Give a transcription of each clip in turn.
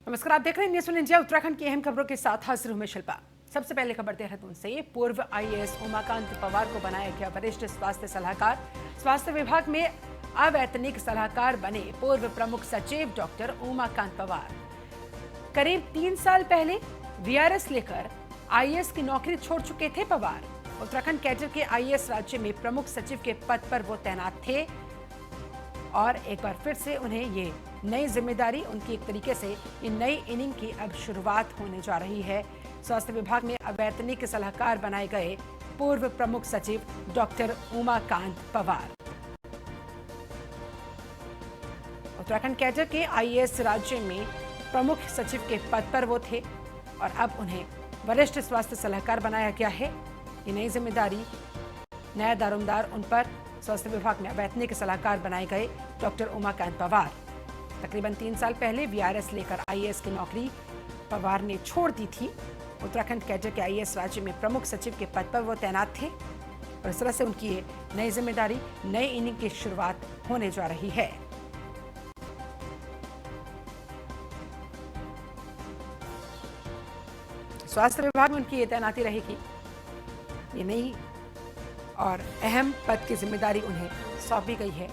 नमस्कार, आप देख रहे हैं न्यूज़ वन इंडिया। उत्तराखंड की अहम खबरों के साथ हाजिर हूं मैं शिल्पा। सबसे पहले खबर देहरादून से। पूर्व आईएएस उमाकांत पवार को बनाया गया वरिष्ठ स्वास्थ्य सलाहकार। स्वास्थ्य विभाग में अवैतनिक सलाहकार बने पूर्व प्रमुख सचिव डॉक्टर उमाकांत पवार। करीब 3 साल पहले वीआरएस लेकर आईएएस की नौकरी छोड़ चुके थे पवार। उत्तराखंड कैडर के आईएएस राज्य में प्रमुख सचिव के पद पर वो तैनात थे और एक बार फिर से उन्हें ये नई जिम्मेदारी, उनकी एक तरीके से ये नई इनिंग की अब शुरुआत होने जा रही है। स्वास्थ्य विभाग में अवैतनिक सलाहकार बनाए गए पूर्व प्रमुख सचिव डॉक्टर उमाकांत पवार। उत्तराखंड कैडर के आईएएस राज्य में प्रमुख सचिव के पद पर वो थे और अब उन्हें वरिष्ठ स्वास्थ्य सलाहकार बनाया गया है। ये नई जिम्मेदारी, नया दारोमदार उन पर। स्वास्थ्य विभाग में अवैतनिक सलाहकार बनाए गए डॉक्टर उमाकांत पवार। तकरीबन 3 साल पहले वीआरएस लेकर आईएएस की नौकरी पवार ने छोड़ दी थी। उत्तराखंड कैडर के आईएएस राज्य में प्रमुख सचिव के पद पर वो तैनात थे और इस तरह से उनकी ये नई जिम्मेदारी, नई इनिंग की शुरुआत होने जा रही है। स्वास्थ्य विभाग में उनकी ये तैनाती रहेगी। ये नई और अहम पद की जिम्मेदारी उन्हें सौंपी गई है।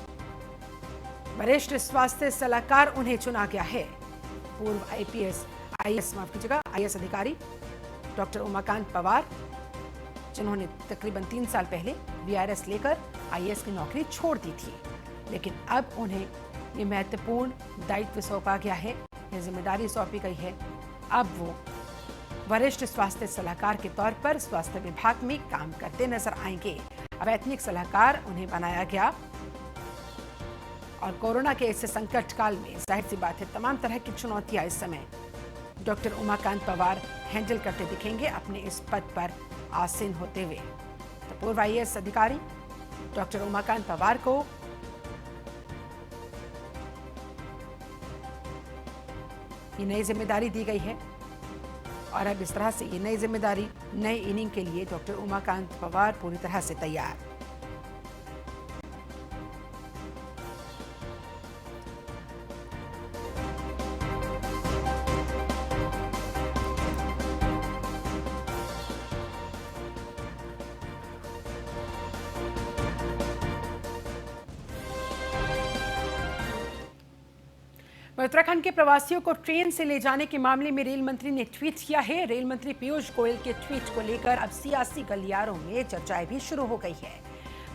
वरिष्ठ स्वास्थ्य सलाहकार उन्हें चुना गया है। पूर्व आईएएस अधिकारी डॉक्टर उमाकांत पवार, जिन्होंने तकरीबन 3 साल पहले वीआरएस लेकर आईएएस की नौकरी छोड़ दी थी, लेकिन अब उन्हें ये महत्वपूर्ण दायित्व सौंपा गया है, ये जिम्मेदारी सौंपी गई है। अब वो वरिष्ठ स्वास्थ्य सलाहकार के तौर पर स्वास्थ्य विभाग में काम करते नजर आएंगे। अवैतनिक सलाहकार उन्हें बनाया गया और कोरोना के इस संकट काल में जाहिर सी बात है तमाम तरह की चुनौतियां इस समय डॉक्टर उमाकांत पवार हैंडल करते दिखेंगे अपने इस पद पर आसीन होते हुए। तो पूर्व आईएएस अधिकारी डॉक्टर उमाकांत पवार को ये नई जिम्मेदारी दी गई है और अब इस तरह से ये नई जिम्मेदारी, नई इनिंग के लिए डॉक्टर उमाकांत पवार पूरी तरह से तैयार। उत्तराखंड के प्रवासियों को ट्रेन से ले जाने के मामले में रेल मंत्री ने ट्वीट किया है। रेल मंत्री पीयूष गोयल के ट्वीट को लेकर अब सियासी गलियारों में चर्चाएं भी शुरू हो गई है।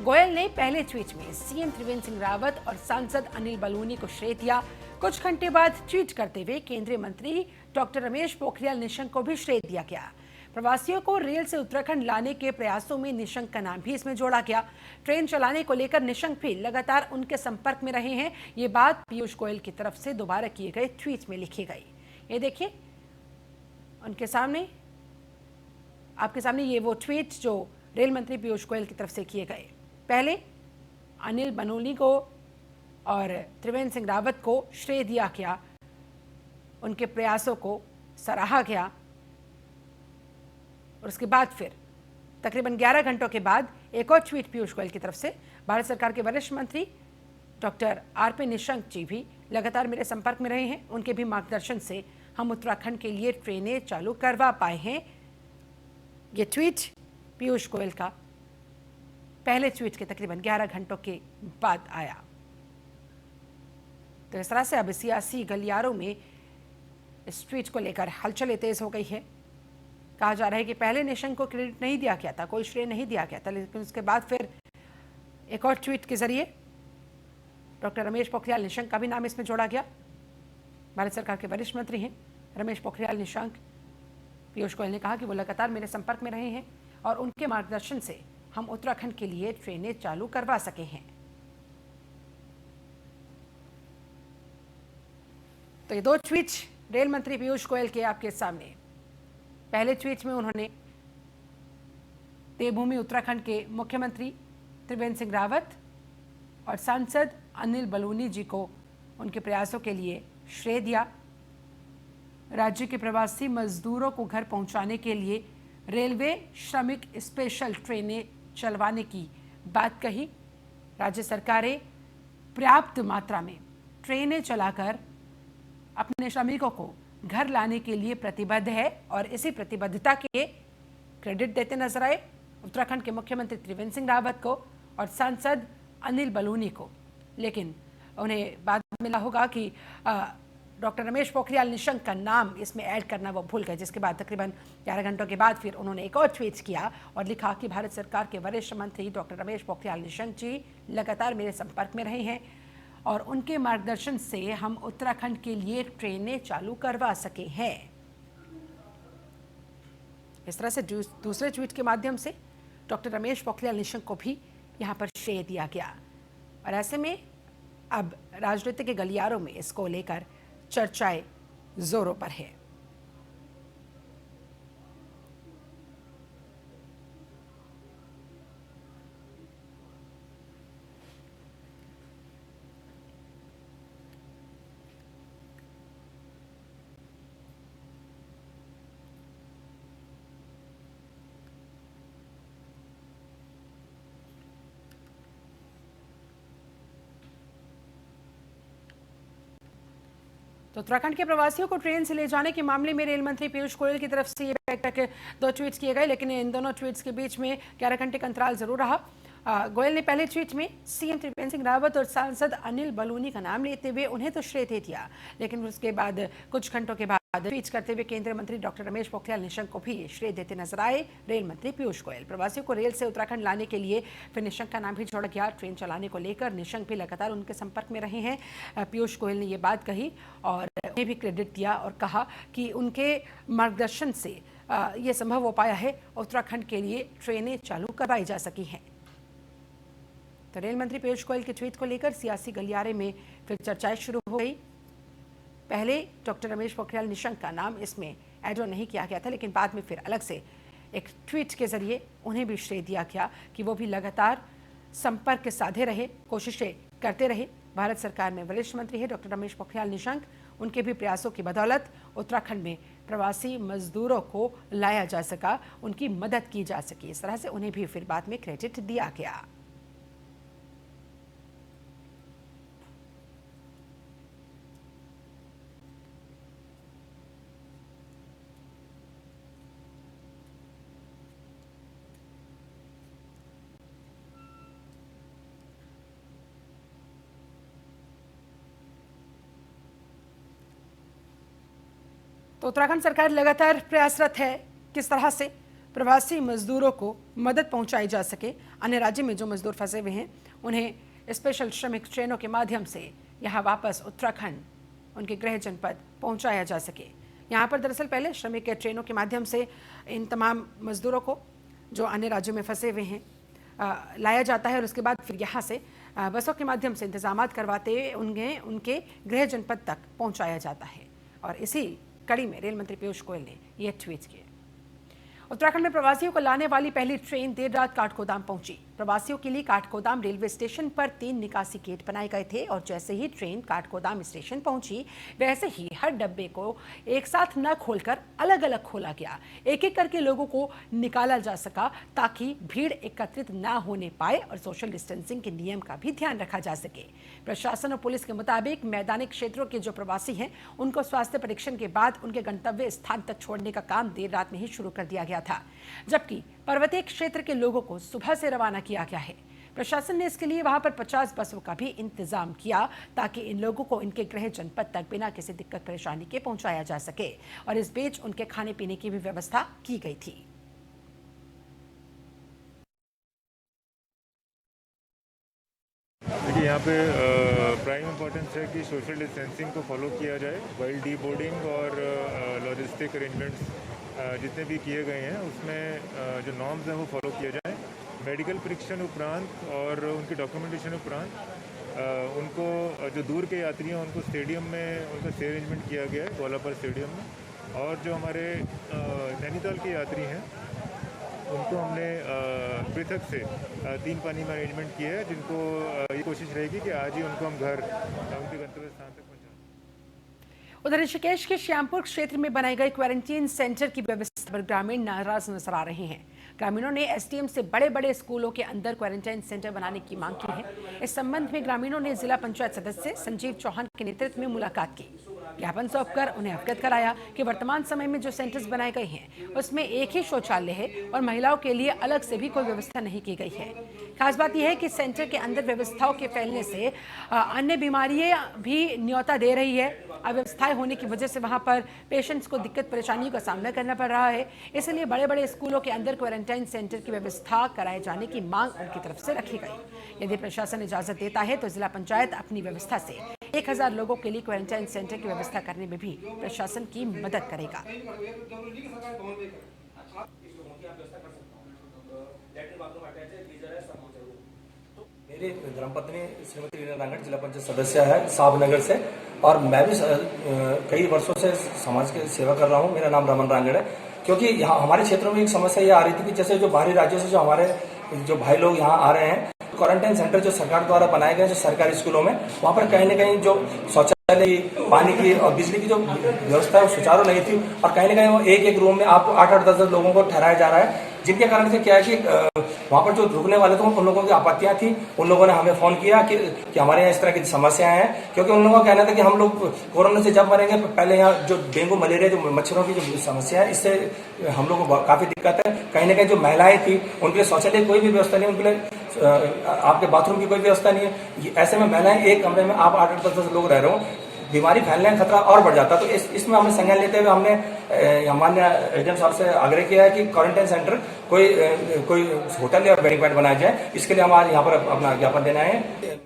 गोयल ने पहले ट्वीट में सीएम त्रिवेंद्र सिंह रावत और सांसद अनिल बलूनी को श्रेय दिया। कुछ घंटे बाद ट्वीट करते हुए केंद्रीय मंत्री डॉक्टर रमेश पोखरियाल निशंक को भी श्रेय दिया गया। प्रवासियों को रेल से उत्तराखंड लाने के प्रयासों में निशंक का नाम भी इसमें जोड़ा गया। ट्रेन चलाने को लेकर निशंक भी लगातार उनके संपर्क में रहे हैं। ये बात पीयूष गोयल की तरफ से दोबारा किए गए ट्वीट में लिखी गई। ये देखिए उनके सामने, आपके सामने ये वो ट्वीट जो रेल मंत्री पीयूष गोयल की तरफ से किए गए। पहले अनिल बलूनी को और त्रिवेंद्र सिंह रावत को श्रेय दिया गया, उनके प्रयासों को सराहा गया और उसके बाद फिर तकरीबन 11 घंटों के बाद एक और ट्वीट पीयूष गोयल की तरफ से। भारत सरकार के वरिष्ठ मंत्री डॉक्टर आरपी निशंक जी भी लगातार मेरे संपर्क में रहे हैं। उनके भी मार्गदर्शन से हम उत्तराखंड के लिए ट्रेनें चालू करवा पाए हैं। ये ट्वीट पीयूष गोयल का पहले ट्वीट के तकरीबन 11 घंटों के बाद आया। तो इस तरह से अब सियासी गलियारों में इस ट्वीट को लेकर हलचलें तेज हो गई है। कहा जा रहा है कि पहले निशंक को क्रेडिट नहीं दिया गया था, कोई श्रेय नहीं दिया गया था, लेकिन उसके बाद फिर एक और ट्वीट के जरिए डॉक्टर रमेश पोखरियाल निशंक का भी नाम इसमें जोड़ा गया। भारत सरकार के वरिष्ठ मंत्री हैं रमेश पोखरियाल निशंक। पीयूष गोयल ने कहा कि वो लगातार मेरे संपर्क में रहे हैं और उनके मार्गदर्शन से हम उत्तराखंड के लिए ट्रेनें चालू करवा सके हैं। तो ये 2 ट्वीट रेल मंत्री पीयूष गोयल के आपके सामने। पहले ट्वीट में उन्होंने देवभूमि उत्तराखंड के मुख्यमंत्री त्रिवेंद्र सिंह रावत और सांसद अनिल बलूनी जी को उनके प्रयासों के लिए श्रेय दिया। राज्य के प्रवासी मजदूरों को घर पहुंचाने के लिए रेलवे श्रमिक स्पेशल ट्रेनें चलवाने की बात कही। राज्य सरकारें पर्याप्त मात्रा में ट्रेनें चलाकर अपने श्रमिकों को घर लाने के लिए प्रतिबद्ध है और इसी प्रतिबद्धता के क्रेडिट देते नजर आए उत्तराखंड के मुख्यमंत्री त्रिवेंद्र सिंह रावत को और सांसद अनिल बलूनी को। लेकिन उन्हें बाद में मिला होगा कि डॉक्टर रमेश पोखरियाल निशंक का नाम इसमें ऐड करना वो भूल गए, जिसके बाद तकरीबन 11 घंटों के बाद फिर उन्होंने एक और ट्वीट किया और लिखा कि भारत सरकार के वरिष्ठ मंत्री डॉक्टर रमेश पोखरियाल निशंक जी लगातार मेरे संपर्क में रहे हैं और उनके मार्गदर्शन से हम उत्तराखंड के लिए ट्रेनें चालू करवा सके हैं। इस तरह से दूसरे ट्वीट के माध्यम से डॉक्टर रमेश पोखरियाल निशंक को भी यहाँ पर श्रेय दिया गया और ऐसे में अब राजनीति के गलियारों में इसको लेकर चर्चाएं जोरों पर है। तो उत्तराखंड के प्रवासियों को ट्रेन से ले जाने के मामले में रेल मंत्री पीयूष गोयल की तरफ से ये बैठक 2 ट्वीट्स किए गए, लेकिन इन दोनों ट्वीट्स के बीच में 11 घंटे का अंतराल जरूर रहा। गोयल ने पहले ट्वीट में सीएम त्रिवेंद्र सिंह रावत और सांसद अनिल बलूनी का नाम लेते हुए उन्हें तो श्रेय दे दिया, लेकिन उसके बाद कुछ घंटों के बाद ट्वीट करते हुए केंद्रीय मंत्री डॉक्टर रमेश पोखरियाल निशंक को भी श्रेय देते नजर आए रेल मंत्री पीयूष गोयल। प्रवासियों को रेल से उत्तराखंड लाने के लिए फिर निशंक का नाम भी जोड़ा गया। ट्रेन चलाने को लेकर निशंक भी लगातार उनके संपर्क में रहे हैं। पीयूष गोयल ने ये बात कही और उन्हें भी क्रेडिट दिया और कहा कि उनके मार्गदर्शन से ये संभव हो पाया है, उत्तराखंड के लिए ट्रेनें चालू करवाई जा सकी हैं। तो रेल मंत्री पीयूष गोयल के ट्वीट को लेकर सियासी गलियारे में फिर चर्चाएं शुरू हो गई। पहले डॉक्टर रमेश पोखरियाल निशंक का नाम इसमें ऐड नहीं किया गया था, लेकिन बाद में फिर अलग से एक ट्वीट के जरिए उन्हें भी श्रेय दिया गया कि वो भी लगातार संपर्क साधे रहे, कोशिशें करते रहे। भारत सरकार में वरिष्ठ मंत्री है डॉक्टर रमेश पोखरियाल निशंक, उनके भी प्रयासों की बदौलत उत्तराखंड में प्रवासी मजदूरों को लाया जा सका, उनकी मदद की जा सकी। इस तरह से उन्हें भी फिर बाद में क्रेडिट दिया गया। तो उत्तराखंड सरकार लगातार प्रयासरत है किस तरह से प्रवासी मजदूरों को मदद पहुंचाई जा सके। अन्य राज्य में जो मजदूर फंसे हुए हैं उन्हें स्पेशल श्रमिक ट्रेनों के माध्यम से यहां वापस उत्तराखंड उनके गृह जनपद पहुंचाया जा सके। यहां पर दरअसल पहले श्रमिक के ट्रेनों के माध्यम से इन तमाम मजदूरों को जो अन्य राज्यों में फंसे हुए हैं लाया जाता है और उसके बाद फिर यहाँ से बसों के माध्यम से इंतजाम करवाते हुए उन्हें उनके गृह जनपद तक पहुँचाया जाता है। और इसी कड़ी में रेल मंत्री पीयूष गोयल ने यह ट्वीट किए। उत्तराखंड में प्रवासियों को लाने वाली पहली ट्रेन देर रात काठगोदाम पहुंची। प्रवासियों के लिए काठगोदाम रेलवे स्टेशन पर 3 निकासी गेट बनाए गए थे और जैसे ही ट्रेन काठगोदाम स्टेशन पहुंची वैसे ही हर डब्बे को एक साथ न खोलकर अलग अलग खोला गया। एक एक करके लोगों को निकाला जा सका ताकि भीड़ एकत्रित न होने पाए और सोशल डिस्टेंसिंग के नियम का भी ध्यान रखा जा सके। प्रशासन और पुलिस के मुताबिक मैदानी क्षेत्रों के जो प्रवासी हैं उनको स्वास्थ्य परीक्षण के बाद उनके गंतव्य स्थान तक छोड़ने का काम देर रात में ही शुरू कर दिया गया था, जबकि पर्वतीय क्षेत्र के लोगों को सुबह से रवाना किया गया है। प्रशासन ने इसके लिए वहां पर 50 बसों का भी इंतजाम किया ताकि इन लोगों को इनके गृह जनपद तक बिना किसी दिक्कत परेशानी के पहुंचाया जा सके और इस बीच उनके खाने पीने की भी व्यवस्था की गई थी। देखिए यहाँ पे प्राइम इम्पोर्टेंस है कि सोशल डिस्टेंसिंग को फॉलो किया जाए वाइल डी बोर्डिंग और लॉजिस्टिक अरेंजमेंट्स जितने भी किए गए हैं उसमें जो नॉर्म्स हैं वो फॉलो किए जाएं। मेडिकल परीक्षण उपरांत और उनकी डॉक्यूमेंटेशन उपरांत उनको जो दूर के यात्री हैं उनको स्टेडियम में उनका स्टे अरेंजमेंट किया गया है ग्वालापर स्टेडियम में। और जो हमारे नैनीताल के यात्री हैं उनको हमने पृथक से 3 पानी में अरेंजमेंट किया है, जिनको ये कोशिश रहेगी कि आज ही उनको हम घर उनके गंतव्य स्थान तक पहुँचाएं। उधर ऋषिकेश के श्यामपुर क्षेत्र में बनाए गए क्वारंटीन सेंटर की व्यवस्था पर ग्रामीण नाराज नजर आ रहे हैं। ग्रामीणों ने एसडीएम से बड़े बड़े स्कूलों के अंदर क्वारंटाइन सेंटर बनाने की मांग की है। इस संबंध में ग्रामीणों ने जिला पंचायत सदस्य संजीव चौहान के नेतृत्व में मुलाकात की। ज्ञापन सौंपकर उन्हें अवगत कराया कि वर्तमान समय में जो सेंटर्स बनाए गए हैं उसमें एक ही शौचालय है और महिलाओं के लिए अलग से भी कोई व्यवस्था नहीं की गई है। खास बात यह है कि सेंटर के अंदर व्यवस्थाओं के फैलने से अन्य बीमारियां भी न्योता दे रही है। अव्यवस्थाएं होने की वजह से वहां पर पेशेंट्स को दिक्कत परेशानियों का सामना करना पड़ रहा है। इसलिए बड़े बड़े स्कूलों के अंदर क्वारंटाइन सेंटर की व्यवस्था कराए जाने की मांग उनकी तरफ से रखी गई। यदि प्रशासन इजाजत देता है तो जिला पंचायत अपनी व्यवस्था से 1000 लोगों के लिए क्वारंटाइन सेंटर की व्यवस्था करने में भी प्रशासन की मदद करेगा। मेरी धर्मपत्नी श्रीमती रीना रांगड़ जिला पंचायत सदस्य है साहबनगर से, और मैं भी कई वर्षों से समाज की सेवा कर रहा हूँ। मेरा नाम रमन रांगड़ है। क्योंकि यहाँ हमारे क्षेत्रों में एक समस्या ये आ रही थी कि जैसे जो बाहरी राज्यों से जो हमारे जो भाई लोग यहाँ आ रहे हैं, क्वारंटाइन सेंटर जो सरकार द्वारा बनाए गए जो सरकारी स्कूलों में, वहाँ पर कहीं न कहीं जो शौचालय की, पानी की और बिजली की जो व्यवस्था है वो सुचारू नहीं थी, और कहीं न कहीं वो एक रूम में आपको 8-8, 10-10 लोगों को ठहराया जा रहा है, जिनके कारण से क्या है कि वहाँ पर जो रुकने वाले थे उन लोगों की आपत्तियां थी। उन लोगों ने हमें फोन किया कि हमारे यहाँ इस तरह की समस्याएं हैं, क्योंकि उन लोगों का कहना था कि हम लोग कोरोना से जब मरेंगे, पहले यहाँ जो डेंगू मलेरिया जो मच्छरों की जो समस्या है, इससे हम लोगों को काफी दिक्कत है। कहीं ना कहीं जो महिलाएं थी उनके लिए शौचालय कोई भी व्यवस्था नहीं, उनके लिए आपके बाथरूम की कोई व्यवस्था नहीं है। ऐसे में महिलाएं एक कमरे में आप 8-8, 10-10 लोग रह रहे हो, बीमारी फैलने का खतरा और बढ़ जाता। तो इसमें हमने संज्ञान लेते हुए हमने माननीय एडीएम साहब से आग्रह किया है कि क्वारंटाइन सेंटर कोई होटल या वेडिंग पॉइंट बनाया जाए। इसके लिए हम आज यहाँ पर अपना ज्ञापन देना है।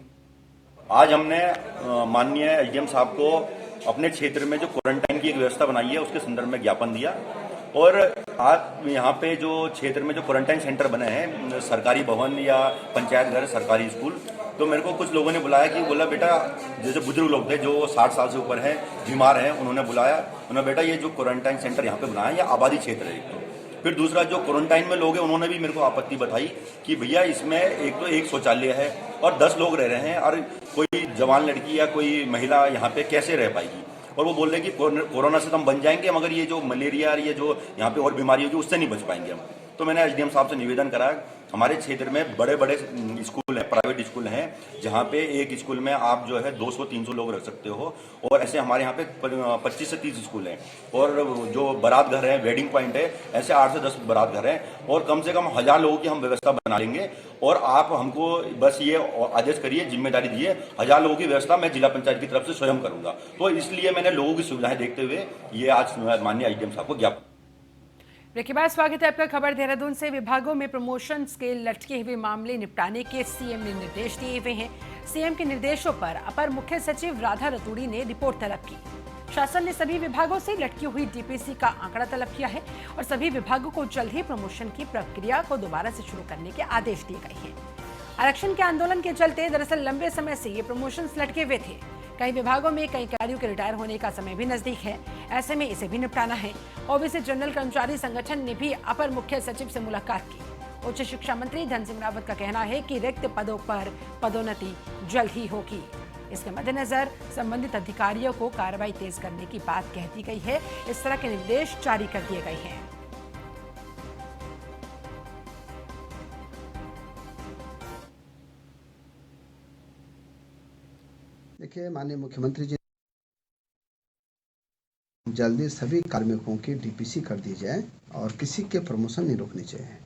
आज हमने माननीय एडीएम साहब को अपने क्षेत्र में जो क्वारंटाइन की एक व्यवस्था बनाई है उसके संदर्भ में ज्ञापन दिया, और आज यहाँ पे जो क्षेत्र में जो क्वारंटाइन सेंटर बने हैं, सरकारी भवन या पंचायत घर, सरकारी स्कूल, तो मेरे को कुछ लोगों ने बुलाया कि बोला बेटा, जैसे बुजुर्ग लोग थे जो 60 साल से ऊपर हैं, बीमार हैं, उन्होंने बुलाया, उन्होंने बेटा ये जो क्वारंटाइन सेंटर यहाँ पे बनाया है, ये आबादी क्षेत्र है। तो फिर दूसरा जो क्वारंटाइन में लोग हैं उन्होंने भी मेरे को आपत्ति बताई कि भैया इसमें एक शौचालय है और 10 लोग रह रहे हैं, और कोई जवान लड़की या कोई महिला यहाँ पे कैसे रह पाएगी। और वो बोल रहे हैं कि कोरोना से तो हम बच जाएंगे, मगर ये जो मलेरिया और ये जो यहाँ पे और बीमारी होगी उससे नहीं बच पाएंगे हम। तो मैंने एसडीएम साहब से निवेदन करा, हमारे क्षेत्र में बड़े बड़े स्कूल हैं, प्राइवेट स्कूल हैं, जहाँ पे एक स्कूल में आप जो है 200-300 लोग रख सकते हो, और ऐसे हमारे यहाँ पे 25 से 30 स्कूल हैं, और जो बारात घर है, वेडिंग पॉइंट है, ऐसे 8 से 10 बारात घर हैं, और कम से कम 1000 लोगों की हम व्यवस्था बना लेंगे। और आप हमको बस ये आदेश करिए, जिम्मेदारी दिए, 1000 लोगों की व्यवस्था मैं जिला पंचायत की तरफ से स्वयं करूंगा। तो इसलिए मैंने लोगों की सुविधाएं देखते हुए ये आज माननीय एसडीएम साहब को ज्ञापन। ब्रेक बाद स्वागत है आपका। खबर देहरादून से। विभागों में प्रमोशंस के लटके हुए मामले निपटाने के सीएम ने निर्देश दिए हुए हैं। सीएम के निर्देशों पर अपर मुख्य सचिव राधा रतूड़ी ने रिपोर्ट तलब की। शासन ने सभी विभागों से लटकी हुई डीपीसी का आंकड़ा तलब किया है और सभी विभागों को जल्द ही प्रमोशन की प्रक्रिया को दोबारा से शुरू करने के आदेश दिए गए हैं। आरक्षण के आंदोलन के चलते दरअसल लंबे समय से ये प्रमोशंस लटके हुए थे। कई विभागों में कई अधिकारियों के रिटायर होने का समय भी नजदीक है, ऐसे में इसे भी निपटाना है। ओबीसी जनरल कर्मचारी संगठन ने भी अपर मुख्य सचिव से मुलाकात की। उच्च शिक्षा मंत्री धन सिंह रावत का कहना है कि रिक्त पदों पर पदोन्नति जल्द ही होगी। इसके मद्देनजर संबंधित अधिकारियों को कार्रवाई तेज करने की बात कह दी गई है। इस तरह के निर्देश जारी कर दिए गए हैं। देखिए, माननीय मुख्यमंत्री जी जल्दी सभी कार्मिकों की डीपीसी कर दी जाए और किसी के प्रमोशन नहीं रोकनी चाहिए।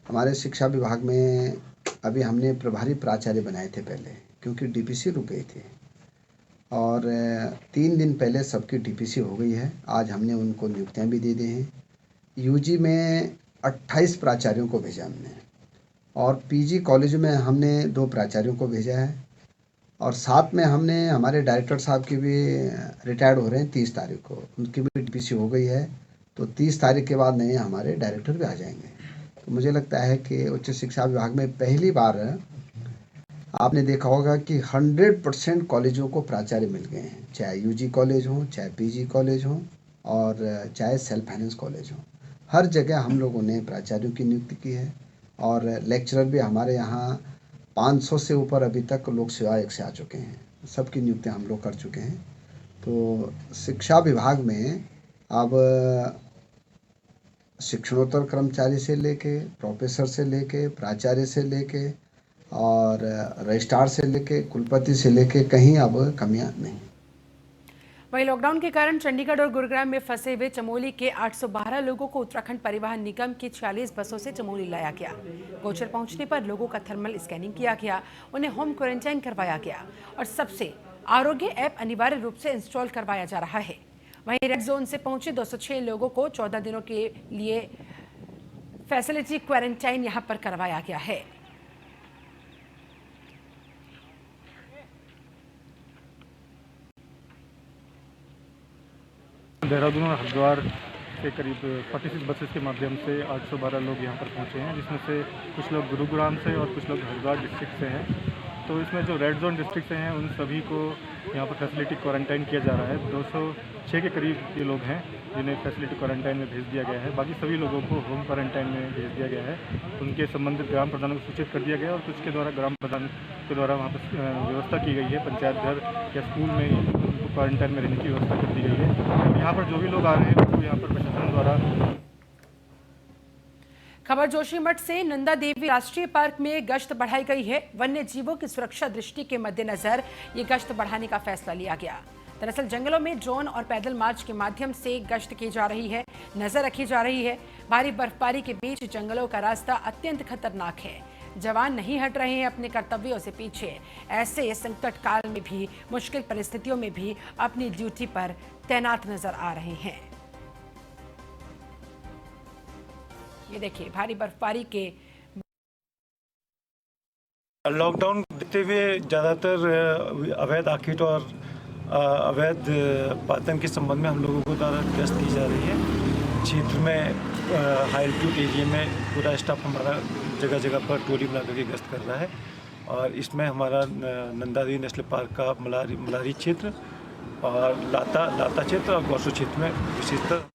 हमारे शिक्षा विभाग में अभी हमने प्रभारी प्राचार्य बनाए थे पहले, क्योंकि डीपीसी रुक गई थी, और 3 दिन पहले सबकी डीपीसी हो गई है। आज हमने उनको नियुक्तियां भी दे दी हैं। यूजी में 28 प्राचार्यों को भेजा हमने, और पीजी कॉलेज में हमने 2 प्राचार्यों को भेजा है, और साथ में हमने हमारे डायरेक्टर साहब की भी रिटायर्ड हो रहे हैं 30 तारीख को, उनकी भी डीपीसी हो गई है। तो 30 तारीख के बाद नए हमारे डायरेक्टर भी आ जाएंगे। तो मुझे लगता है कि उच्च शिक्षा विभाग में पहली बार आपने देखा होगा कि 100% कॉलेजों को प्राचार्य मिल गए हैं, चाहे यूजी कॉलेज हो, चाहे पीजी कॉलेज हो, और चाहे सेल्फ फाइनेंस कॉलेज हो। हर जगह हम लोगों ने प्राचार्यों की नियुक्ति की है, और लेक्चरर भी हमारे यहाँ 500 से ऊपर अभी तक लोक सेवा आयोग से आ चुके हैं। सबकी नियुक्तियां हम लोग कर चुके हैं। तो शिक्षा विभाग में अब शिक्षणोत्तर कर्मचारी से लेके, प्रोफेसर से लेके, प्राचार्य से लेके, और रजिस्ट्रार से लेके, कुलपति से लेके, कहीं अब कमियां नहीं। वहीं लॉकडाउन के कारण चंडीगढ़ और गुरुग्राम में फंसे हुए चमोली के 812 लोगों को उत्तराखंड परिवहन निगम की 46 बसों से चमोली लाया गया। गोचर पहुंचने पर लोगों का थर्मल स्कैनिंग किया गया, उन्हें होम क्वारंटाइन करवाया गया और सबसे आरोग्य ऐप अनिवार्य रूप से इंस्टॉल करवाया जा रहा है। वहीं रेड जोन से पहुंचे 206 लोगों को 14 दिनों के लिए फैसिलिटी क्वारंटाइन यहां पर करवाया गया है। देहरादून और हरिद्वार से करीब 46 बसेस के माध्यम से 812 लोग यहाँ पर पहुँचे हैं, जिसमें से कुछ लोग गुरुग्राम से और कुछ लोग हरिद्वार डिस्ट्रिक्ट से हैं। तो इसमें जो रेड जोन डिस्ट्रिक्ट से हैं उन सभी को यहाँ पर फैसिलिटी क्वारंटाइन किया जा रहा है। 206 के करीब ये लोग हैं जिन्हें फैसिलिटी क्वारंटाइन में भेज दिया गया है। बाकी सभी लोगों को होम क्वारंटाइन में भेज दिया गया है। उनके संबंधित ग्राम प्रधानों को सूचित कर दिया गया और कुछ के द्वारा ग्राम प्रधान के द्वारा वहाँ पर व्यवस्था की गई है। पंचायत घर या स्कूल में उनको क्वारंटाइन में रहने की व्यवस्था कर दी गई है। और यहाँ पर जो भी लोग आ रहे हैं उनको यहाँ पर प्रशासन द्वारा। खबर जोशीमठ से। नंदा देवी राष्ट्रीय पार्क में गश्त बढ़ाई गई है। वन्य जीवों की सुरक्षा दृष्टि के मद्देनजर ये गश्त बढ़ाने का फैसला लिया गया। दरअसल जंगलों में ड्रोन और पैदल मार्च के माध्यम से गश्त की जा रही है, नजर रखी जा रही है। भारी बर्फबारी के बीच जंगलों का रास्ता अत्यंत खतरनाक है। जवान नहीं हट रहे हैं अपने कर्तव्यों से पीछे। ऐसे संकट काल में भी, मुश्किल परिस्थितियों में भी अपनी ड्यूटी पर तैनात नजर आ रहे हैं। ये देखिए भारी बर्फबारी के लॉकडाउन देखते हुए ज़्यादातर अवैध आखिट और अवैध पातन के संबंध में हम लोगों को द्वारा गश्त की जा रही है। क्षेत्र में हाई एल्टीट्यूड एरिया में पूरा स्टाफ हमारा जगह जगह पर टोली बना करके गश्त कर रहा है। और इसमें हमारा नंदा देवी नेशनल पार्क का मलारी क्षेत्र और लाता क्षेत्र और गौसू क्षेत्र में विशेषतर